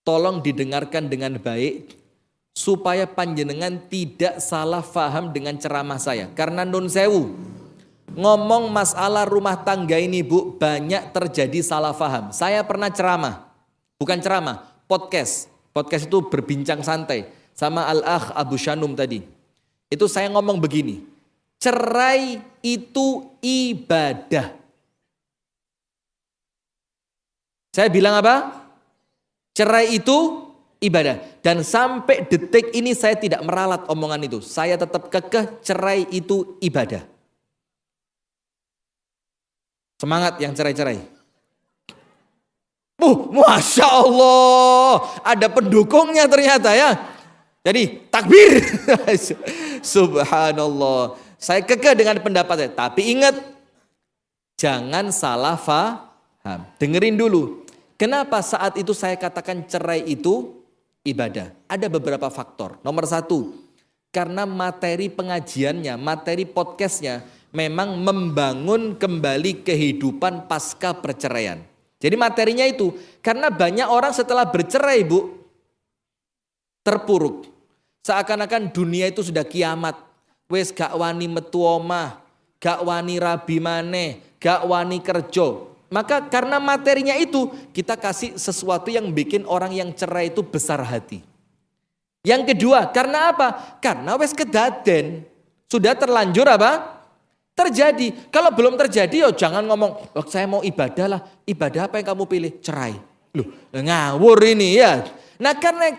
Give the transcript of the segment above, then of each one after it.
tolong didengarkan dengan baik supaya panjenengan tidak salah faham dengan ceramah saya. Karena nun sewu, ngomong masalah rumah tangga ini Bu, banyak terjadi salah faham. Saya pernah ceramah, bukan ceramah, podcast. Podcast itu berbincang santai sama Al-Akh Abu Shanum tadi. Itu saya ngomong begini, cerai itu ibadah. Saya bilang apa? Cerai itu ibadah. Dan sampai detik ini saya tidak meralat omongan itu. Saya tetap kekeh cerai itu ibadah. Semangat yang cerai-cerai. Masya Allah. Ada pendukungnya ternyata ya. Jadi takbir. Subhanallah. Saya kekeh dengan pendapat saya. Tapi ingat, jangan salah faham. Dengerin dulu. Kenapa saat itu saya katakan cerai itu ibadah? Ada beberapa faktor. Nomor satu, karena materi pengajiannya, materi podcastnya memang membangun kembali kehidupan pasca perceraian. Jadi materinya itu, karena banyak orang setelah bercerai Bu, terpuruk. Seakan-akan dunia itu sudah kiamat. Wes gak wani metu omah, gak wani rabi maneh, gak wani kerja. Maka karena materinya itu, kita kasih sesuatu yang bikin orang yang cerai itu besar hati. Yang kedua, karena apa? Karena wes kedaden. Sudah terlanjur apa? Terjadi. Kalau belum terjadi, yo jangan ngomong, oh, saya mau ibadah lah. Ibadah apa yang kamu pilih? Cerai. Loh, ngawur ini ya. Nah karena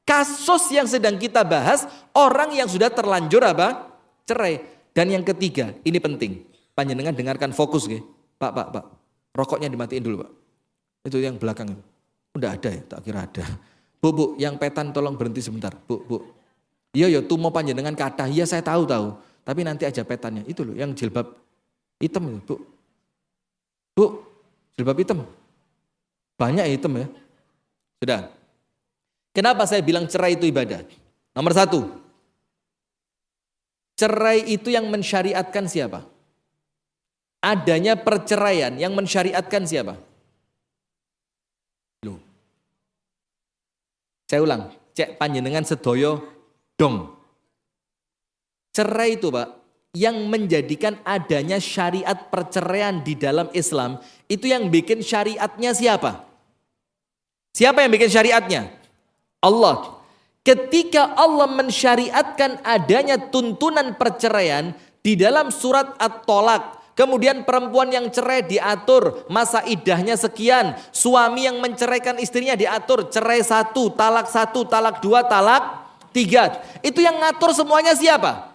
kasus yang sedang kita bahas, orang yang sudah terlanjur apa? Cerai. Dan yang ketiga, ini penting. Panjenengan dengarkan fokus ya. Pak. Rokoknya dimatiin dulu Pak. Itu yang belakang. Udah ada ya? Tak kira ada. Bu, yang petan tolong berhenti sebentar. Bu. Iya, tuh mau panjenengan kata. Iya saya tahu. Tapi nanti aja petannya. Itu loh yang jilbab hitam itu Bu. Bu, jilbab hitam. Banyak hitam ya. Sudah. Kenapa saya bilang cerai itu ibadah? Nomor satu. Cerai itu yang mensyariatkan siapa? Adanya perceraian yang mensyariatkan siapa? Loh. Saya ulang, cek panjenengan sedoyo dong. Cerai itu Pak, yang menjadikan adanya syariat perceraian di dalam Islam, itu yang bikin syariatnya siapa? Siapa yang bikin syariatnya? Allah. Ketika Allah mensyariatkan adanya tuntunan perceraian di dalam surat At-Tolak, kemudian perempuan yang cerai diatur masa iddahnya sekian. Suami yang menceraikan istrinya diatur cerai 1, talak 2, talak 3. Itu yang ngatur semuanya siapa?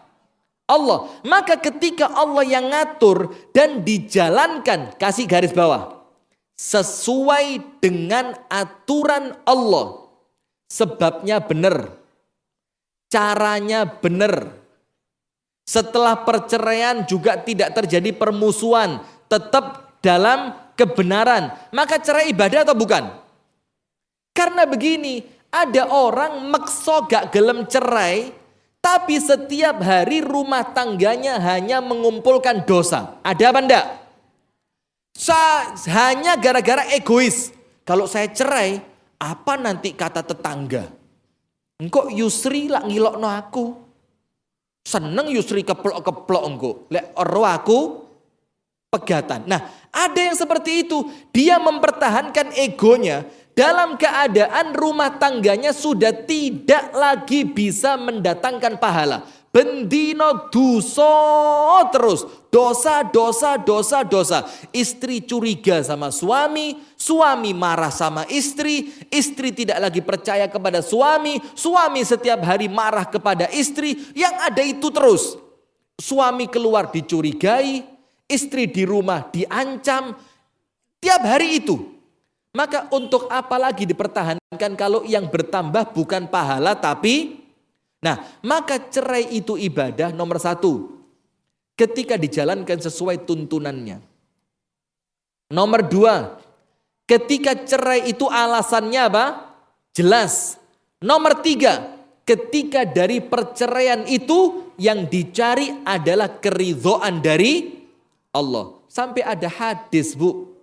Allah. Maka ketika Allah yang ngatur dan dijalankan, kasih garis bawah, sesuai dengan aturan Allah. Sebabnya benar. Caranya benar. Setelah perceraian juga tidak terjadi permusuhan, tetap dalam kebenaran. Maka cerai ibadah atau bukan? Karena begini, ada orang makso gak gelem cerai, tapi setiap hari rumah tangganya hanya mengumpulkan dosa. Ada apa enggak? Hanya gara-gara egois. Kalau saya cerai, apa nanti kata tetangga? Engkau Yusri lah ngilokno aku. Seneng Yusri keplok-keplok engko. Lek ero aku pegatan. Nah, ada yang seperti itu. Dia mempertahankan egonya dalam keadaan rumah tangganya sudah tidak lagi bisa mendatangkan pahala. Bendino dosa terus. Dosa. Istri curiga sama suami, suami marah sama istri tidak lagi percaya kepada suami setiap hari marah kepada istri, yang ada itu terus. Suami keluar dicurigai, istri di rumah diancam, tiap hari itu. Maka untuk apa lagi dipertahankan kalau yang bertambah bukan pahala tapi, nah maka cerai itu ibadah nomor 1. Ketika dijalankan sesuai tuntunannya. Nomor 2, ketika cerai itu alasannya apa? Jelas. Nomor 3, ketika dari perceraian itu yang dicari adalah keridhaan dari Allah. Sampai ada hadis Bu.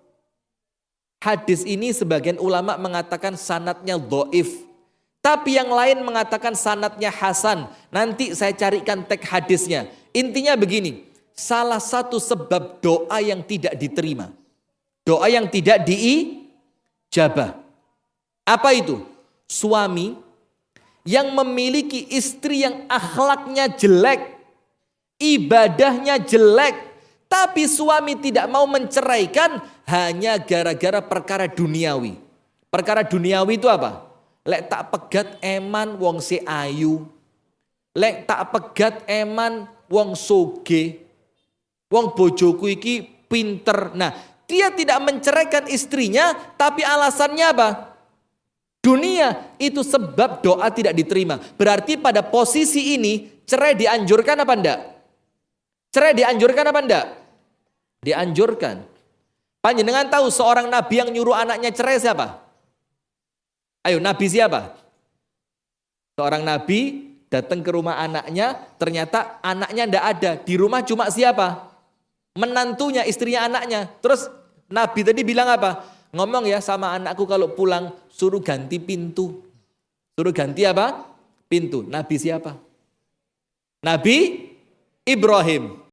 Hadis ini sebagian ulama mengatakan sanadnya dhaif. Tapi yang lain mengatakan sanadnya hasan. Nanti saya carikan teks hadisnya. Intinya begini, salah satu sebab doa yang tidak diterima, doa yang tidak diijabah, apa itu? Suami yang memiliki istri yang akhlaknya jelek, ibadahnya jelek, tapi suami tidak mau menceraikan hanya gara-gara perkara duniawi. Perkara duniawi itu apa? Lek tak pegat eman wong si ayu. Lek tak pegat eman wong soge. Wong bojoku iki pinter. Nah, dia tidak menceraikan istrinya, tapi alasannya apa? Dunia. Itu sebab doa tidak diterima. Berarti pada posisi ini cerai dianjurkan apa enggak? Cerai dianjurkan apa enggak? Dianjurkan. Panjenengan tahu seorang nabi yang nyuruh anaknya cerai siapa? Ayo, nabi siapa? Seorang nabi datang ke rumah anaknya, ternyata anaknya enggak ada. Di rumah cuma siapa? Menantunya, istrinya, anaknya. Terus nabi tadi bilang apa? Ngomong ya sama anakku kalau pulang suruh ganti pintu. Suruh ganti apa? Pintu. Nabi siapa? Nabi Ibrahim.